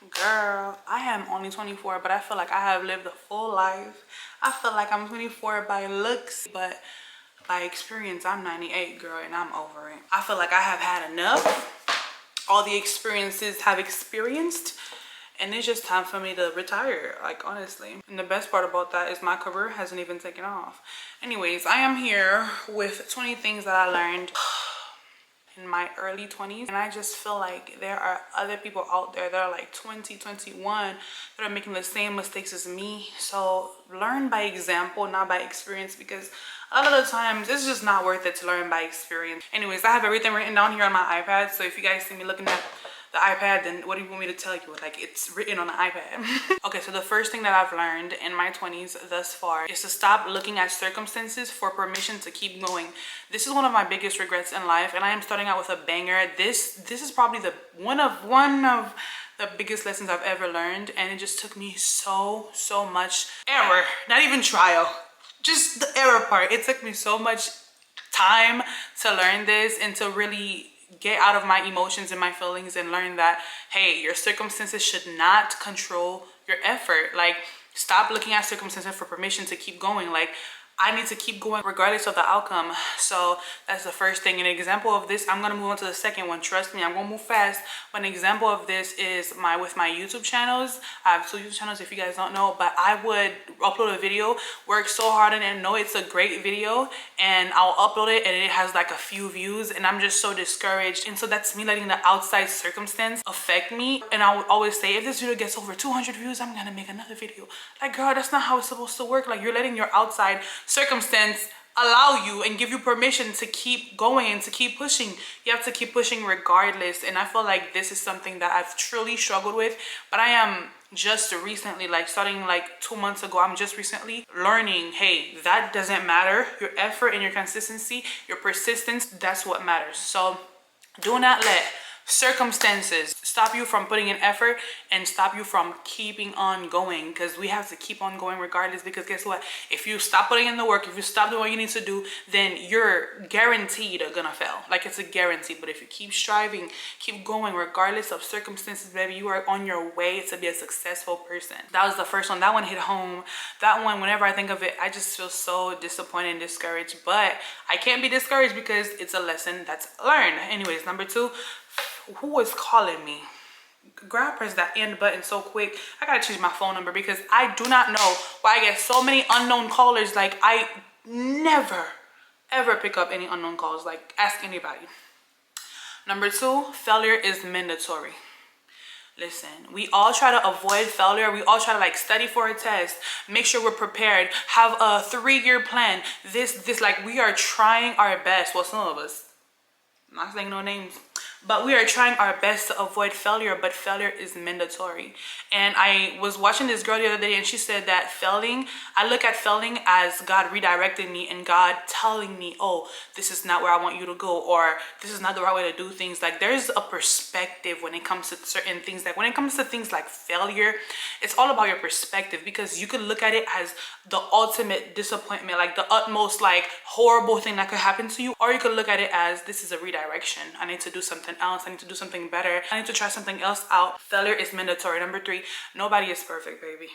Girl, I am only 24, but I feel like I have lived a full life. I feel like I'm 24 by looks, but by experience, I'm 98, girl, and I'm over it. I feel like I have had enough. All the experiences have experienced, and it's just time for me to retire, like, honestly. And the best part about that is my career hasn't even taken off. Anyways, I am here with 20 things that I learned in my early 20s, and I just feel like there are other people out there that are like 20, 21 that are making the same mistakes as me. So learn by example, not by experience, because a lot of the times it's just not worth it to learn by experience. Anyways, I have everything written down here on my iPad, so if you guys see me looking at the iPad, then what do you want me to tell you? Like, it's written on the iPad. Okay, so the first thing that I've learned in my 20s thus far is to stop looking at circumstances for permission to keep going. This is one of my biggest regrets in life, and I am starting out with a banger. This is probably the one of the biggest lessons I've ever learned, and it just took me so much error, not even trial, just the error part. It took me so much time to learn this and to really get out of my emotions and my feelings and learn that, hey, your circumstances should not control your effort. Like, stop looking at circumstances for permission to keep going. Like, I need to keep going regardless of the outcome. So that's the first thing. An example of this, I'm gonna move on to the second one. Trust me, I'm gonna move fast. But an example of this is with my YouTube channels. I have 2 YouTube channels if you guys don't know, but I would upload a video, work so hard on it, and know it's a great video, and I'll upload it and it has like a few views, and I'm just so discouraged. And so that's me letting the outside circumstance affect me. And I would always say, if this video gets over 200 views, I'm gonna make another video. Like, girl, that's not how it's supposed to work. Like, you're letting your outside circumstance allow you and give you permission to keep going and to keep pushing. You have to keep pushing regardless. And I feel like this is something that I've truly struggled with, but I am just recently, like starting like 2 months ago, I'm just recently learning, hey, that doesn't matter. Your effort and your consistency, your persistence, that's what matters. So do not let circumstances stop you from putting in effort and stop you from keeping on going, because we have to keep on going regardless. Because guess what, if you stop putting in the work, if you stop doing what you need to do, then you're guaranteed gonna fail. Like, it's a guarantee. But if you keep striving, keep going regardless of circumstances, baby, you are on your way to be a successful person. That was the first one. That one hit home. That one, whenever I think of it, I just feel so disappointed and discouraged. But I can't be discouraged because it's a lesson that's learned. Anyways, number 2, who is calling me? Girl, I press that end button so quick. I gotta change my phone number because I do not know why I get so many unknown callers. Like, I never ever pick up any unknown calls. Like, ask anybody. Number 2, failure is mandatory. Listen, we all try to avoid failure. We all try to like study for a test, make sure we're prepared, have a 3-year plan. This, like, we are trying our best. Well, some of us, I'm not saying no names, but we are trying our best to avoid failure, but failure is mandatory. And I was watching this girl the other day, and she said that failing, I look at failing as God redirecting me and God telling me, oh, this is not where I want you to go, or this is not the right way to do things. Like, there's a perspective when it comes to certain things. Like, when it comes to things like failure, it's all about your perspective, because you could look at it as the ultimate disappointment, like the utmost like horrible thing that could happen to you, or you could look at it as, this is a redirection. I need to do something else. I need to do something better. I need to try something else out. Failure is mandatory. Number 3, nobody is perfect, baby.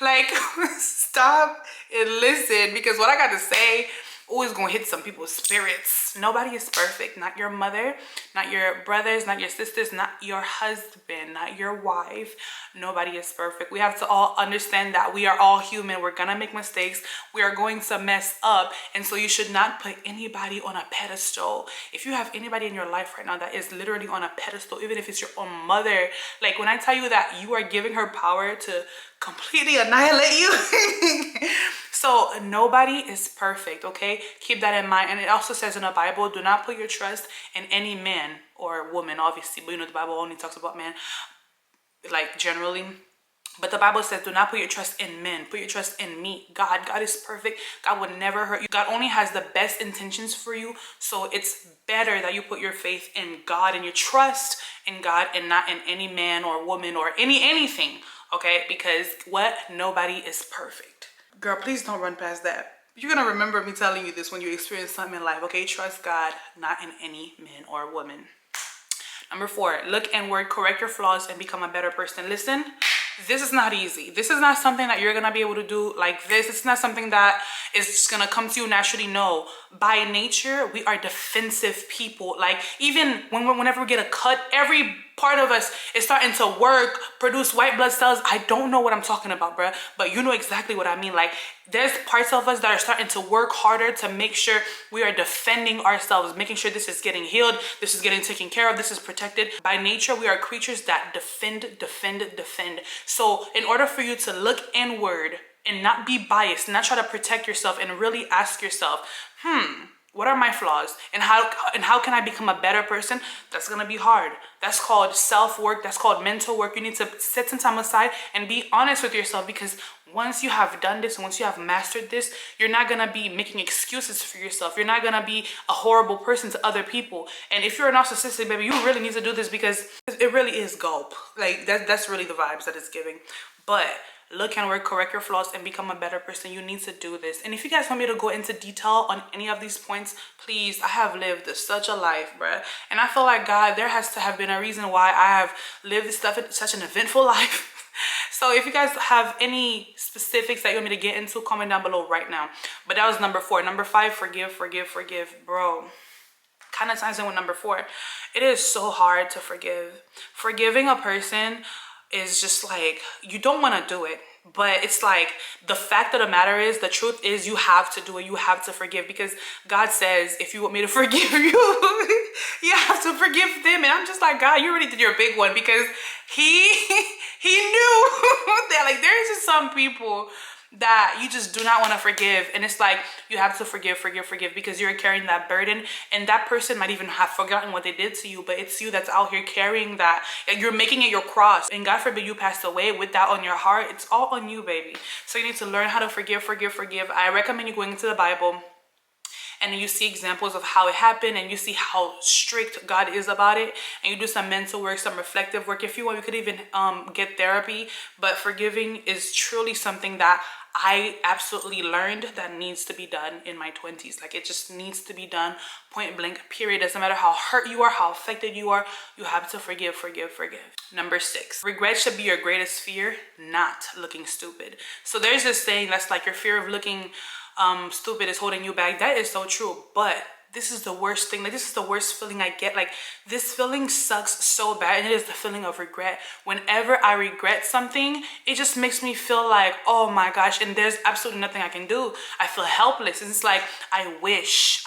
Like, stop and listen, because what I got to say always gonna hit some people's spirits. Nobody is perfect. Not your mother, not your brothers, not your sisters, not your husband, not your wife. Nobody is perfect. We have to all understand that we are all human. We're gonna make mistakes. We are going to mess up. And so you should not put anybody on a pedestal. If you have anybody in your life right now that is literally on a pedestal, even if it's your own mother, like, when I tell you that you are giving her power to completely annihilate you. So nobody is perfect, okay? Keep that in mind. And it also says in the Bible, do not put your trust in any man or woman, obviously. But you know, the Bible only talks about man, like, generally. But the Bible says, do not put your trust in men. Put your trust in me, God. God is perfect. God would never hurt you. God only has the best intentions for you. So it's better that you put your faith in God and your trust in God, and not in any man or woman or anything, okay? Because what? Nobody is perfect. Girl, please don't run past that. You're gonna remember me telling you this when you experience something in life, okay? Trust God, not in any man or woman. Number 4, look inward, correct your flaws, and become a better person. Listen, this is not easy. This is not something that you're gonna be able to do like this. It's not something that is just gonna come to you naturally. No, by nature, we are defensive people. Like even whenever we get a cut, every part of us is starting to work, produce white blood cells. I don't know what I'm talking about, bruh, but you know exactly what I mean. Like there's parts of us that are starting to work harder to make sure we are defending ourselves, making sure this is getting healed, this is getting taken care of, this is protected. By nature, we are creatures that defend. So in order for you to look inward and not be biased, not try to protect yourself, and really ask yourself, what are my flaws, and how can I become a better person? That's gonna be hard. That's called self-work. That's called mental work. You need to set some time aside and be honest with yourself, because once you have done this, once you have mastered this, you're not gonna be making excuses for yourself. You're not gonna be a horrible person to other people. And if you're a narcissistic, baby, you really need to do this, because it really is gulp. Like that's really the vibes that it's giving. But look inward, correct your flaws, and become a better person. You need to do this. And if you guys want me to go into detail on any of these points, please, I have lived such a life, bruh. And I feel like, God, there has to have been a reason why I have lived this stuff, such an eventful life. So if you guys have any specifics that you want me to get into, comment down below right now. But that was number 4. Number 5, forgive. Bro, kind of ties in with number 4. It is so hard to forgive. Forgiving a person is just like, you don't want to do it, but it's like, the fact of the matter is, the truth is, you have to do it. You have to forgive, because God says, if you want me to forgive you, you have to forgive them. And I'm just like, God, you already did your big one, because he knew that like there is just some people that you just do not want to forgive. And it's like, you have to forgive, because you're carrying that burden, and that person might even have forgotten what they did to you, but it's you that's out here carrying that, and you're making it your cross. And God forbid you passed away with that on your heart. It's all on you, baby. So you need to learn how to forgive. I recommend you going into the Bible, and you see examples of how it happened, and you see how strict God is about it, and you do some mental work, some reflective work. If you want, you could even get therapy. But forgiving is truly something that I absolutely learned that needs to be done in my 20s. Like, it just needs to be done, point blank, period. Doesn't matter how hurt you are, how affected you are, you have to forgive. Number 6, regret should be your greatest fear, not looking stupid. So there's this saying that's like, your fear of looking stupid is holding you back. That is so true, but this is the worst thing. Like, this is the worst feeling I get. Like, this feeling sucks so bad, and it is the feeling of regret. Whenever I regret something, it just makes me feel like, oh my gosh, and there's absolutely nothing I can do. I feel helpless. And it's like, I wish.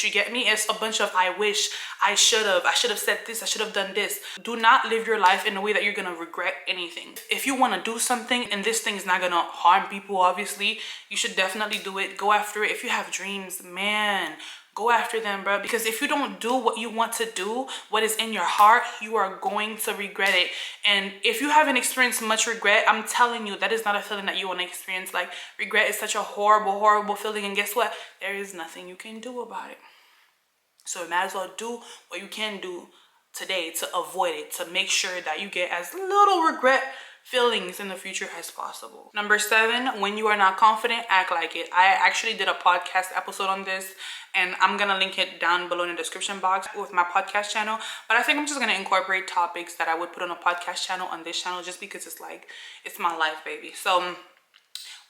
You get me? It's a bunch of I wish. I should have said this. I should have done this. Do not live your life in a way that you're gonna regret anything. If you want to do something, and this thing is not gonna harm people, obviously, you should definitely do it. Go after it. If you have dreams, man, go after them, bro. Because if you don't do what you want to do, what is in your heart, you are going to regret it. And if you haven't experienced much regret, I'm telling you, that is not a feeling that you want to experience. Like, regret is such a horrible feeling. And guess what? There is nothing you can do about it. So you might as well do what you can do today to avoid it, to make sure that you get as little regret feelings in the future as possible. Number 7, when you are not confident, act like it. I actually did a podcast episode on this, and I'm gonna link it down below in the description box with my podcast channel. But I think I'm just gonna incorporate topics that I would put on a podcast channel on this channel, just because it's like, it's my life, baby. So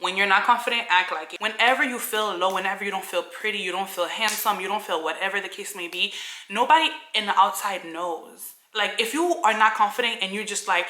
when you're not confident, act like it. Whenever you feel low, whenever you don't feel pretty, you don't feel handsome, you don't feel whatever the case may be, nobody in the outside knows. Like, if you are not confident and you're just like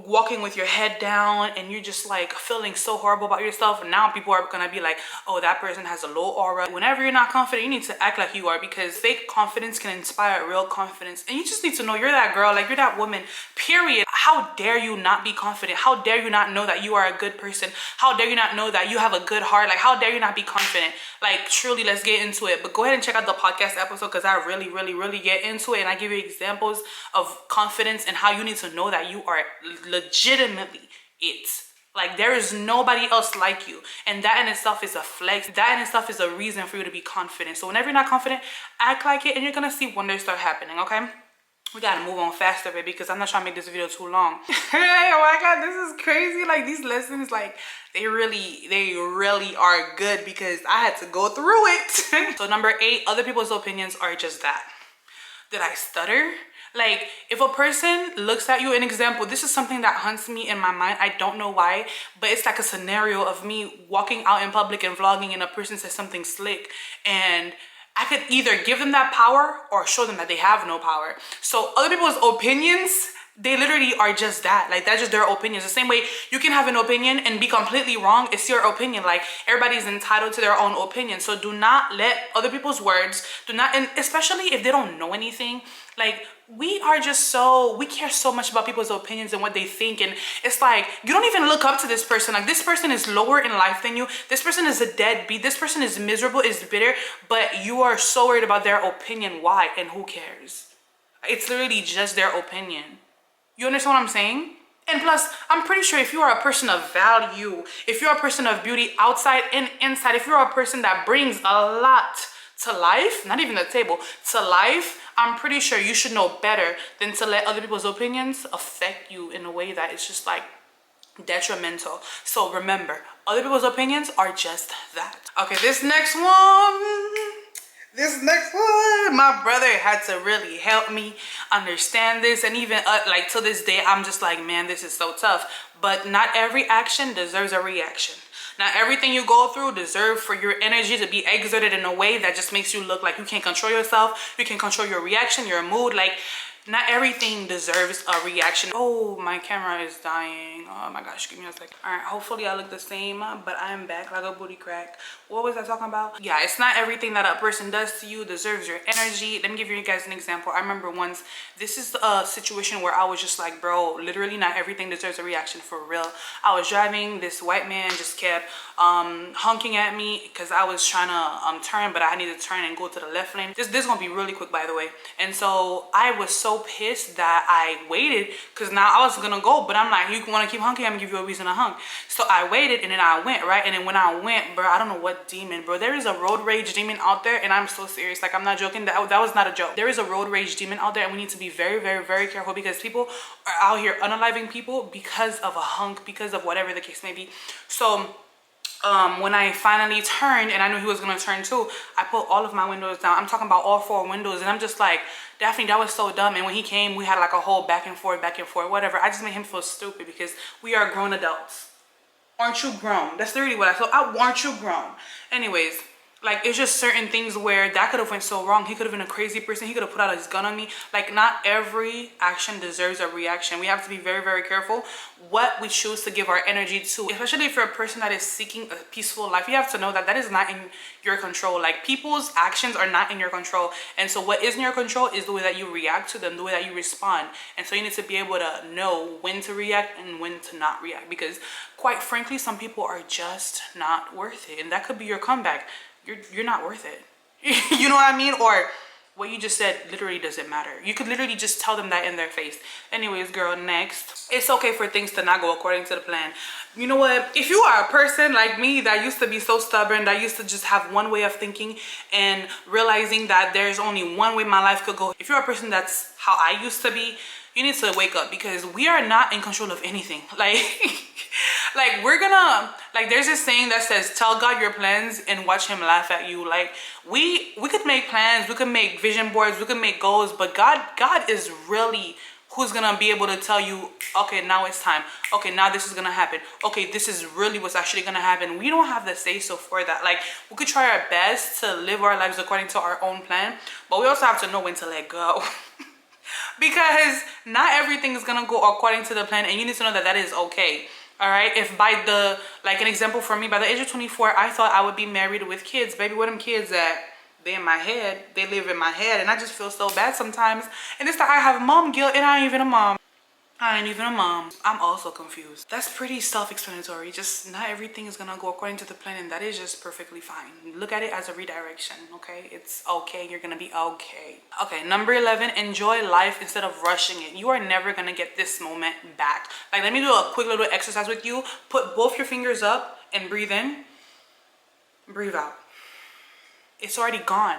walking with your head down, and you're just like feeling so horrible about yourself, and now people are gonna be like, oh, that person has a low aura. Whenever you're not confident, you need to act like you are, because fake confidence can inspire real confidence. And you just need to know you're that girl, like, you're that woman, period. How dare you not be confident? How dare you not know that you are a good person? How dare you not know that you have a good heart? Like, how dare you not be confident? Like, truly, let's get into it. But go ahead and check out the podcast episode, because I really get into it, and I give you examples of confidence and how you need to know that you are legitimately it. Like, there is nobody else like you, and that in itself is a flex. That in itself is a reason for you to be confident. So whenever you're not confident, act like it, and you're gonna see wonders start happening. Okay, we gotta move on faster, baby, because I'm not trying to make this video too long. Hey, oh my god, this is crazy. Like, these lessons, like, they really are good, because I had to go through it. So number 8, other people's opinions are just that. Did I stutter? Like, if a person looks at you, an example, this is something that haunts me in my mind. I don't know why, but it's like a scenario of me walking out in public and vlogging, and a person says something slick, and I could either give them that power or show them that they have no power. So other people's opinions, they literally are just that. Like, that's just their opinions. The same way you can have an opinion and be completely wrong. It's your opinion. Like, everybody's entitled to their own opinion. So do not let other people's words, and especially if they don't know anything, like, we care so much about people's opinions and what they think. And it's like, you don't even look up to this person. Like, this person is lower in life than you. This person is a deadbeat. This person is miserable, is bitter, but you are so worried about their opinion. Why? And who cares? It's literally just their opinion. You understand what I'm saying? And plus, I'm pretty sure if you are a person of value, if you're a person of beauty outside and inside, if you're a person that brings a lot to life, not even the table, to life, I'm pretty sure you should know better than to let other people's opinions affect you in a way that it's just like detrimental. So remember, other people's opinions are just that. Okay, this next one, my brother had to really help me understand this. And even like to this day, I'm just like, man, this is so tough. But not every action deserves a reaction. Not everything you go through deserves for your energy to be exerted in a way that just makes you look like you can't control yourself. You can control your reaction, your mood. Like, not everything deserves a reaction. Oh, my camera is dying. Oh my gosh, give me a second. All right, hopefully I look the same, but I am back like a booty crack. What was I talking about? Yeah, it's not everything that a person does to you deserves your energy. Let me give you guys an example. I remember once, this is a situation where I was just like, bro, literally not everything deserves a reaction, for real. I was driving, this white man just kept honking at me because I was trying to turn, but I needed to turn and go to the left lane. This is gonna be really quick, by the way. And so I was so pissed that I waited, because now I was gonna go, but I'm like, you want to keep honking, I'm gonna give you a reason to honk. So I waited, and then I went, right? And then when I went, bro, I don't know what demon, bro, there is a road rage demon out there, and I'm so serious, like, I'm not joking. That was not a joke. There is a road rage demon out there, and we need to be very, very, very careful, because people are out here unaliving people because of a hunk, because of whatever the case may be. So when I finally turned, and I knew he was gonna turn too, I put all of my windows down. I'm talking about all 4 windows, and I'm just like, Daphne, that was so dumb. And when he came, we had like a whole back and forth, whatever. I just made him feel stupid, because we are grown adults. Aren't you grown? That's literally what I thought. Aren't you grown? Anyways, like, it's just certain things where that could have went so wrong. He could have been a crazy person. He could have put out his gun on me. Like, not every action deserves a reaction. We have to be very, very careful what we choose to give our energy to, especially if you're a person that is seeking a peaceful life. You have to know that that is not in your control. Like, people's actions are not in your control. And so what is in your control is the way that you react to them, the way that you respond. And so you need to be able to know when to react and when to not react, because quite frankly, some people are just not worth it. And that could be your comeback. You're not worth it. You know what I mean? Or what you just said literally doesn't matter. You could literally just tell them that in their face. Anyways, girl, next. It's okay for things to not go according to the plan. You know what? If you are a person like me that used to be so stubborn, that used to just have one way of thinking and realizing that there's only one way my life could go. If you're a person that's how I used to be, you need to wake up, because we are not in control of anything. Like, like, we're gonna, like, there's this saying that says, tell God your plans and watch him laugh at you. Like, we could make plans, we could make vision boards, we could make goals, but God is really who's gonna be able to tell you, okay, now it's time. Okay, now this is gonna happen. Okay, this is really what's actually gonna happen. We don't have the say so for that. Like, we could try our best to live our lives according to our own plan, but we also have to know when to let go. Because not everything is gonna go according to the plan, and you need to know that that is okay. All right, if by the, like, an example for me, by the age of 24, I thought I would be married with kids. Baby, where them kids at? They in my head. They live in my head, and I just feel so bad sometimes. And it's like I have mom guilt, and I ain't even a mom. I ain't even a mom. I'm also confused. That's pretty self-explanatory. Just not everything is gonna go according to the plan, and that is just perfectly fine. Look at it as a redirection, okay? It's okay. You're gonna be okay. Okay, number 11, enjoy life instead of rushing it. You are never gonna get this moment back. Like, let me do a quick little exercise with you. Put both your fingers up and breathe in. Breathe out. It's already gone.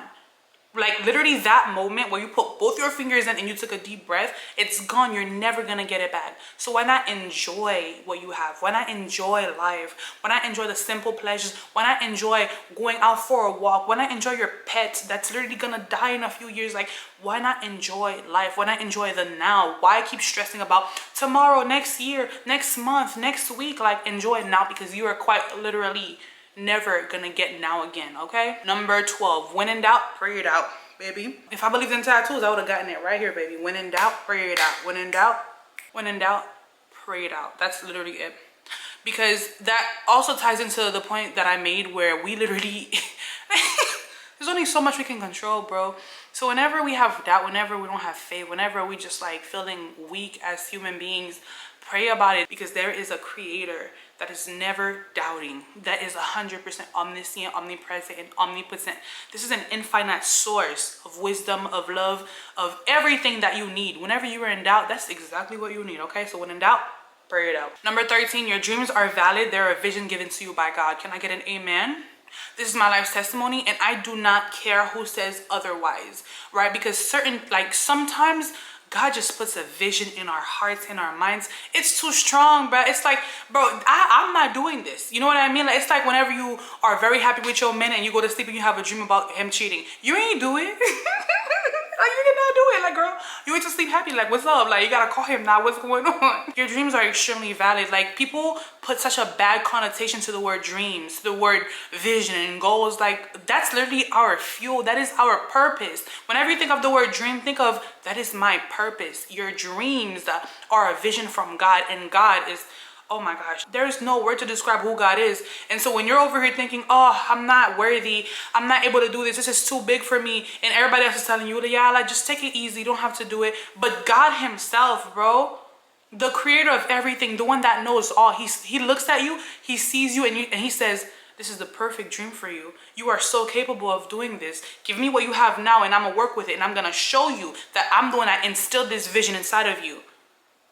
Like literally that moment where you put both your fingers in and you took a deep breath, it's gone. You're never gonna get it back. So why not enjoy what you have? Why not enjoy life? Why not enjoy the simple pleasures? Why not enjoy going out for a walk? Why not enjoy your pet that's literally gonna die in a few years? Like, why not enjoy life? Why not enjoy the now? Why keep stressing about tomorrow, next year, next month, next week? Like, enjoy now, because you are quite literally never gonna get now again. Okay, number 12, when in doubt, pray it out, baby. If I believed in tattoos, I would have gotten it right here, baby. When in doubt, pray it out. When in doubt, pray it out. That's literally it. Because that also ties into the point that I made where we literally there's only so much we can control, bro. So whenever we have doubt, whenever we don't have faith, whenever we just like feeling weak as human beings, pray about it, because there is a creator that is never doubting, that is 100% omniscient, omnipresent, and omnipotent. This is an infinite source of wisdom, of love, of everything that you need. Whenever you are in doubt, that's exactly what you need, okay? So when in doubt, pray it out. Number 13, your dreams are valid. They're a vision given to you by God. Can I get an amen? This is my life's testimony, and I do not care who says otherwise, right? Because sometimes God just puts a vision in our hearts, in our minds. It's too strong, bro. It's like, bro, I'm not doing this. You know what I mean? Like, it's like whenever you are very happy with your man and you go to sleep and you have a dream about him cheating. You ain't do it. Like, you cannot do it. Like, girl, you went to sleep happy. Like, what's up? Like, you gotta call him now. What's going on? Your dreams are extremely valid. Like, people put such a bad connotation to the word dreams, to the word vision and goals. Like, that's literally our fuel. That is our purpose. Whenever you think of the word dream, think of, that is my purpose. Your dreams are a vision from God, and God is, oh my gosh, there's no word to describe who God is. And so when you're over here thinking, oh, I'm not worthy, I'm not able to do this, this is too big for me, and everybody else is telling you, yeah, like, just take it easy, you don't have to do it. But God himself, bro, the creator of everything, the one that knows all, he looks at you, he sees you, and he says, this is the perfect dream for you. You are so capable of doing this. Give me what you have now, and I'm gonna work with it, and I'm gonna show you that I'm the one that instilled this vision inside of you.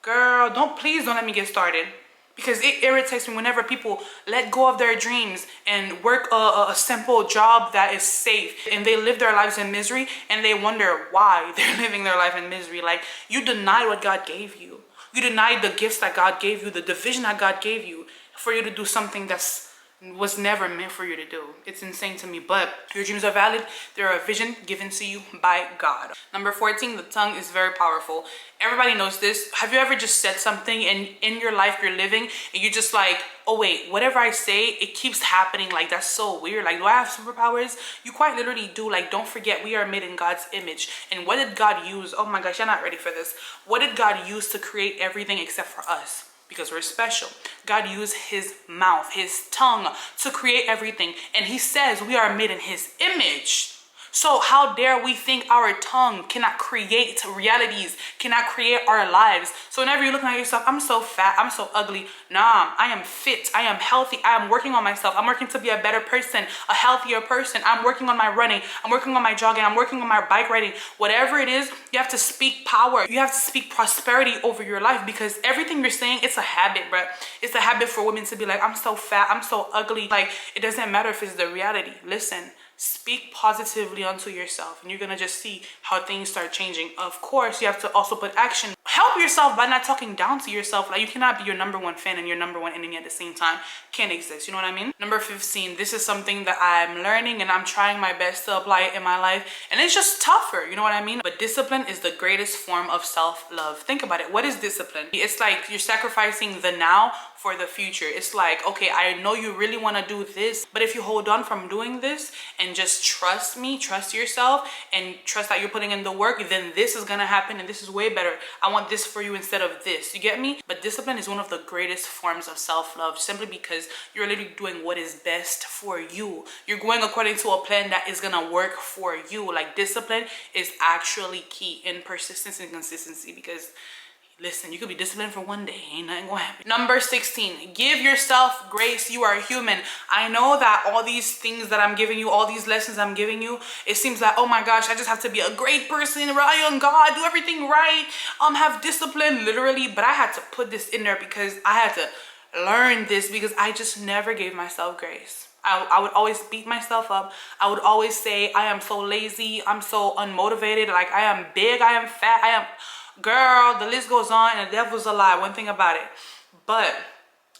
Girl, please don't let me get started. Because it irritates me whenever people let go of their dreams and work a simple job that is safe, and they live their lives in misery, and they wonder why they're living their life in misery. Like, you denied what God gave you. You denied the gifts that God gave you, the vision that God gave you, for you to do something was never meant for you to do. It's insane to me. But your dreams are valid. They're a vision given to you by God. Number 14, the tongue is very powerful. Everybody knows this. Have you ever just said something and in your life you're living and you just like, oh wait, whatever I say, it keeps happening? Like, that's so weird. Like, do I have superpowers? You quite literally do. Like, don't forget, we are made in God's image. And what did God use? Oh my gosh, you're not ready for this. What did God use to create everything except for us? Because we're special. God used his mouth, his tongue, to create everything. And he says we are made in his image. So how dare we think our tongue cannot create realities, cannot create our lives? So whenever you're looking at yourself, I'm so fat, I'm so ugly. Nah, I am fit, I am healthy, I am working on myself. I'm working to be a better person, a healthier person. I'm working on my running, I'm working on my jogging, I'm working on my bike riding. Whatever it is, you have to speak power. You have to speak prosperity over your life, because everything you're saying, it's a habit, bro. It's a habit for women to be like, I'm so fat, I'm so ugly. Like, it doesn't matter if it's the reality. Listen. Speak positively unto yourself, and you're gonna just see how things start changing. Of course, you have to also put action. Help yourself by not talking down to yourself. Like, you cannot be your number one fan and your number one enemy at the same time. Can't exist. You know what I mean? Number 15, this is something that I'm learning and I'm trying my best to apply it in my life, and it's just tougher. You know what I mean? But discipline is the greatest form of self-love. Think about it. What is discipline? It's like you're sacrificing the now for the future. It's like, okay, I know you really want to do this, but if you hold on from doing this and just trust me, trust yourself, and trust that you're putting in the work, then this is gonna happen, and this is way better. I want this for you instead of this. You get me? But discipline is one of the greatest forms of self-love, simply because you're literally doing what is best for you. You're going according to a plan that is gonna work for you. Like, discipline is actually key in persistence and consistency, because listen, you could be disciplined for one day, ain't nothing gonna happen. Number 16, give yourself grace. You are human. I know that all these things that I'm giving you, all these lessons I'm giving you, it seems like, oh my gosh, I just have to be a great person, rely on God, do everything right, have discipline, literally. But I had to put this in there because I had to learn this, because I just never gave myself grace. I would always beat myself up. I would always say I am so lazy, I'm so unmotivated, like I am big, I am fat, I am, girl, the list goes on, and the devil's a lie, one thing about it. But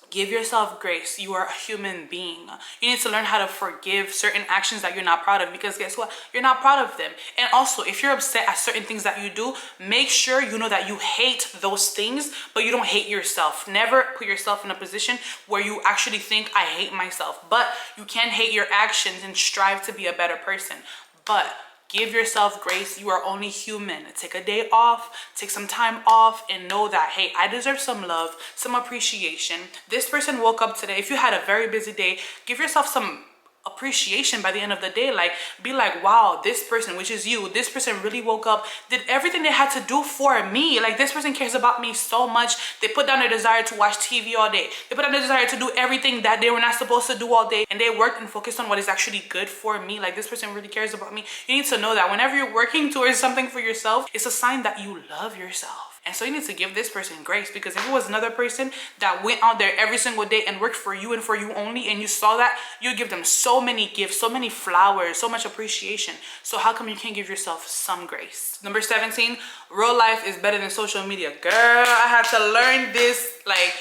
give yourself grace. You are a human being. You need to learn how to forgive certain actions that you're not proud of, because guess what? You're not proud of them. And also, if you're upset at certain things that you do, make sure you know that you hate those things, but you don't hate yourself. Never put yourself in a position where you actually think, I hate myself. But you can hate your actions and strive to be a better person. But give yourself grace. You are only human. Take a day off, take some time off, and know that, hey, I deserve some love, some appreciation. This person woke up today. If you had a very busy day, give yourself some appreciation by the end of the day. Like, be like, wow, this person, which is you, this person really woke up, did everything they had to do for me. Like, this person cares about me so much. They put down their desire to watch TV all day. They put down their desire to do everything that they were not supposed to do all day, and they worked and focused on what is actually good for me. Like, this person really cares about me. You need to know that whenever you're working towards something for yourself, it's a sign that you love yourself. And so you need to give this person grace, because if it was another person that went out there every single day and worked for you and for you only, and you saw that, you'd give them so many gifts, so many flowers, so much appreciation. So how come you can't give yourself some grace? Number 17, real life is better than social media. Girl, I had to learn this like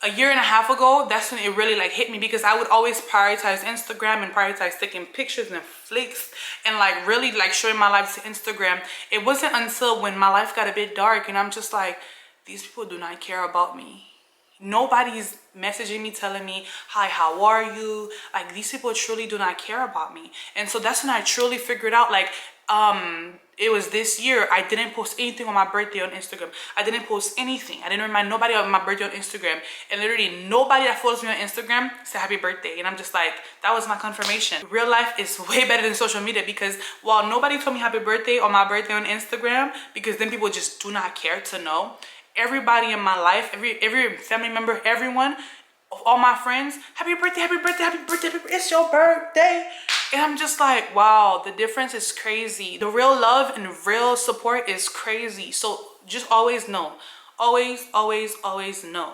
a year and a half ago. That's when it really like hit me, because I would always prioritize Instagram and prioritize taking pictures and flicks and like really like showing my life to Instagram. It wasn't until when my life got a bit dark and I'm just like, these people do not care about me. Nobody's messaging me telling me, hi, how are you? Like, these people truly do not care about me. And so that's when I truly figured out, like, it was this year, I didn't post anything on my birthday on Instagram. I didn't post anything. I didn't remind nobody of my birthday on Instagram. And literally nobody that follows me on Instagram said happy birthday. And I'm just like, that was my confirmation. Real life is way better than social media, because while nobody told me happy birthday on my birthday on Instagram, because then people just do not care to know, everybody in my life, every family member, everyone, all my friends, happy birthday, happy birthday, happy birthday, happy birthday, it's your birthday. And I'm just like, wow, the difference is crazy. The real love and real support is crazy. So just always know, always know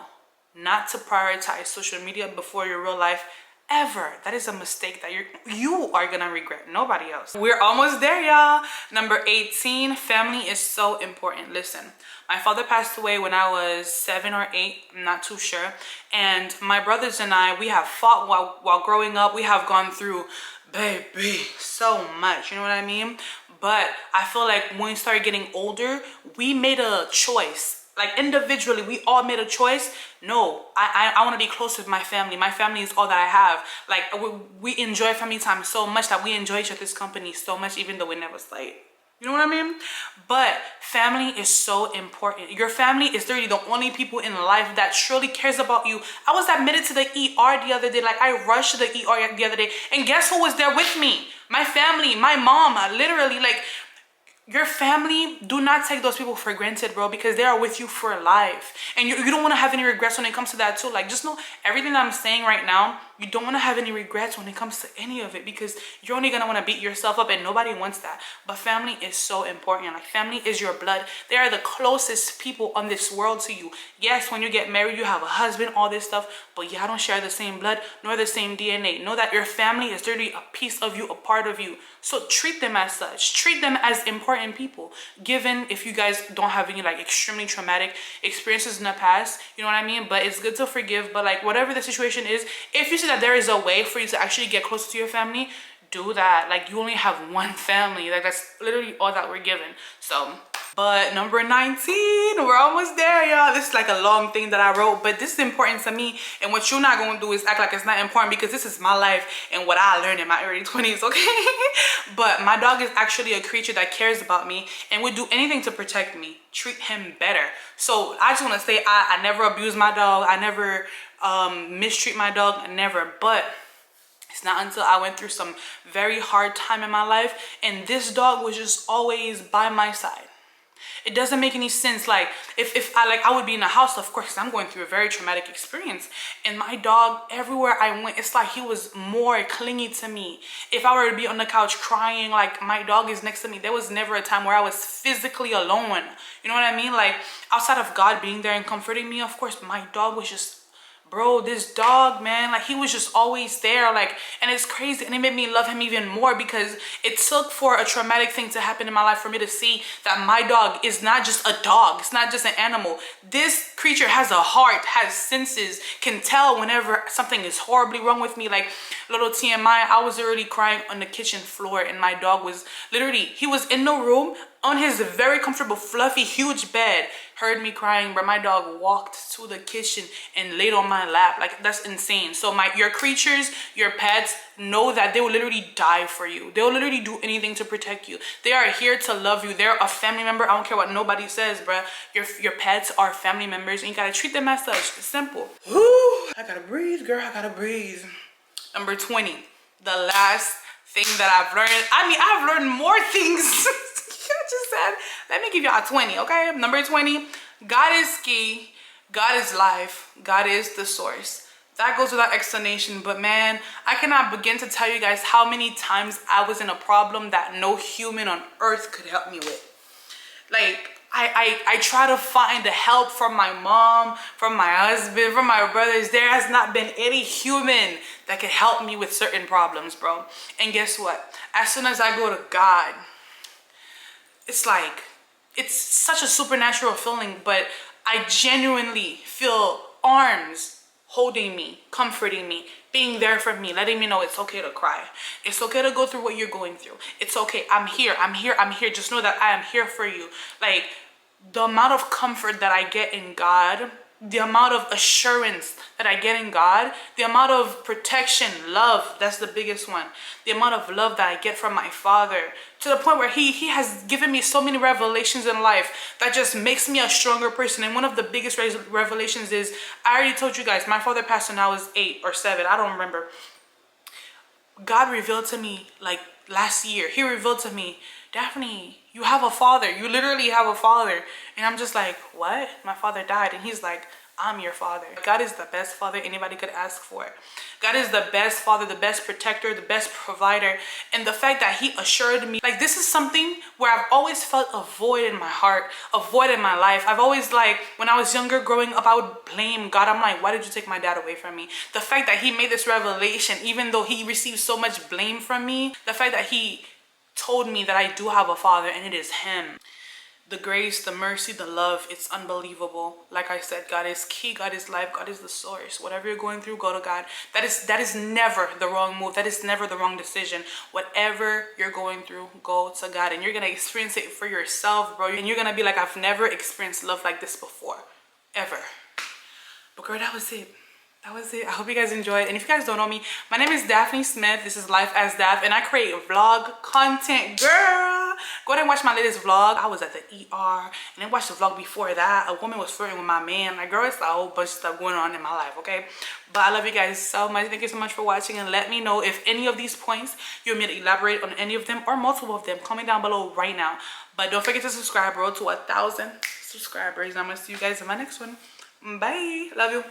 not to prioritize social media before your real life, ever. That is a mistake that you are gonna regret, nobody else. We're almost there, y'all. Number 18, family is so important. Listen, my father passed away when I was 7 or 8, I'm not too sure. And my brothers and I, we have fought while growing up. We have gone through, baby, so much, you know what I mean? But I feel like when we started getting older, we made a choice. Like, individually, we all made a choice. No, I want to be close with my family. My family is all that I have. Like, we enjoy family time so much that we enjoy each other's company so much, even though we never sleep. You know what I mean? But family is so important. Your family is literally the only people in life that truly cares about you. I was admitted to the ER the other day. Like, I rushed to the ER the other day. And guess who was there with me? My family, my mom, literally, like, your family, do not take those people for granted, bro, because they are with you for life. And you don't want to have any regrets when it comes to that too. Like, just know everything that I'm saying right now, you don't want to have any regrets when it comes to any of it, because you're only going to want to beat yourself up, and nobody wants that. But family is so important. Like, family is your blood. They are the closest people on this world to you. Yes, when you get married, you have a husband, all this stuff, but y'all don't share the same blood nor the same DNA. Know that your family is literally a piece of you, a part of you. So treat them as such. Treat them as important people. Given if you guys don't have any like extremely traumatic experiences in the past, you know what I mean? But it's good to forgive. But like, whatever the situation is, if you see that there is a way for you to actually get closer to your family, do that. Like, you only have one family. Like, that's literally all that we're given. So, but number 19, we're almost there, y'all. This is like a long thing that I wrote, but this is important to me. And what you're not going to do is act like it's not important, because this is my life and what I learned in my early 20s, okay? But my dog is actually a creature that cares about me and would do anything to protect me. Treat him better. So I just want to say, I never abuse my dog. I never mistreat my dog, never. But it's not until I went through some very hard time in my life, and this dog was just always by my side. It doesn't make any sense. Like, if I would be in a house, of course, 'cause I'm going through a very traumatic experience, and my dog, everywhere I went, it's like he was more clingy to me. If I were to be on the couch crying, like, my dog is next to me. There was never a time where I was physically alone. You know what I mean? Like, outside of God being there and comforting me, of course, my dog was just bro, this dog, man, like he was just always there, like, and it's crazy, and it made me love him even more because it took for a traumatic thing to happen in my life for me to see that my dog is not just a dog, it's not just an animal. This creature has a heart, has senses, can tell whenever something is horribly wrong with me. Like, little TMI, I was literally crying on the kitchen floor, and my dog was literally, he was in the room on his very comfortable, fluffy, huge bed, heard me crying, but my dog walked to the kitchen and laid on my lap. Like, that's insane. So your creatures, your pets, know that they will literally die for you. They'll literally do anything to protect you. They are here to love you. They're a family member. I don't care what nobody says, bruh. Your pets are family members, and you gotta treat them as such. It's simple. Whew. I gotta breathe, girl. I gotta breathe. Number 20, the last thing that I've learned. I mean, I've learned more things. I just said, let me give y'all 20, okay? Number 20, God is key, God is life, God is the source. That goes without explanation, but man, I cannot begin to tell you guys how many times I was in a problem that no human on earth could help me with. Like, I try to find the help from my mom, from my husband, from my brothers. There has not been any human that can help me with certain problems, bro. And guess what? As soon as I go to God, it's like, it's such a supernatural feeling, but I genuinely feel arms holding me, comforting me, being there for me, letting me know it's okay to cry. It's okay to go through what you're going through. It's okay. I'm here. I'm here. I'm here. Just know that I am here for you. Like, the amount of comfort that I get in God, the amount of assurance that I get in God, the amount of protection, love, that's the biggest one. The amount of love that I get from my Father, to the point where he has given me so many revelations in life that just makes me a stronger person. And one of the biggest revelations is, I already told you guys, my father passed when I was 8 or 7, I don't remember. God revealed to me, like last year, he revealed to me, Daphne, you have a father. You literally have a father. And I'm just like, what? My father died. And he's like, I'm your father. God is the best father anybody could ask for. God is the best father, the best protector, the best provider. And the fact that he assured me, like, this is something where I've always felt a void in my heart, a void in my life. I've always, like, when I was younger growing up, I would blame God. I'm like, why did you take my dad away from me? The fact that he made this revelation, even though he received so much blame from me, the fact that he told me that I do have a father and it is him. The grace, the mercy, the love, it's unbelievable. Like I said, God is key, God is life, God is the source. Whatever you're going through, go to God. That is never the wrong move. That is never the wrong decision. Whatever you're going through, go to God. And you're going to experience it for yourself, bro. And you're going to be like, I've never experienced love like this before. Ever. But girl, that was it. That was it. I hope you guys enjoyed. And if you guys don't know me, my name is Daphne Smith. This is Life as Daph, and I create vlog content, girl. Go ahead and watch my latest vlog. I was at the ER, and then watch the vlog before that. A woman was flirting with my man. Like, girl, it's a whole bunch of stuff going on in my life, okay? But I love you guys so much. Thank you so much for watching, and let me know if any of these points you want me to elaborate on any of them or multiple of them. Comment down below right now. But don't forget to subscribe, bro, to 1,000 subscribers. I'm gonna see you guys in my next one. Bye. Love you.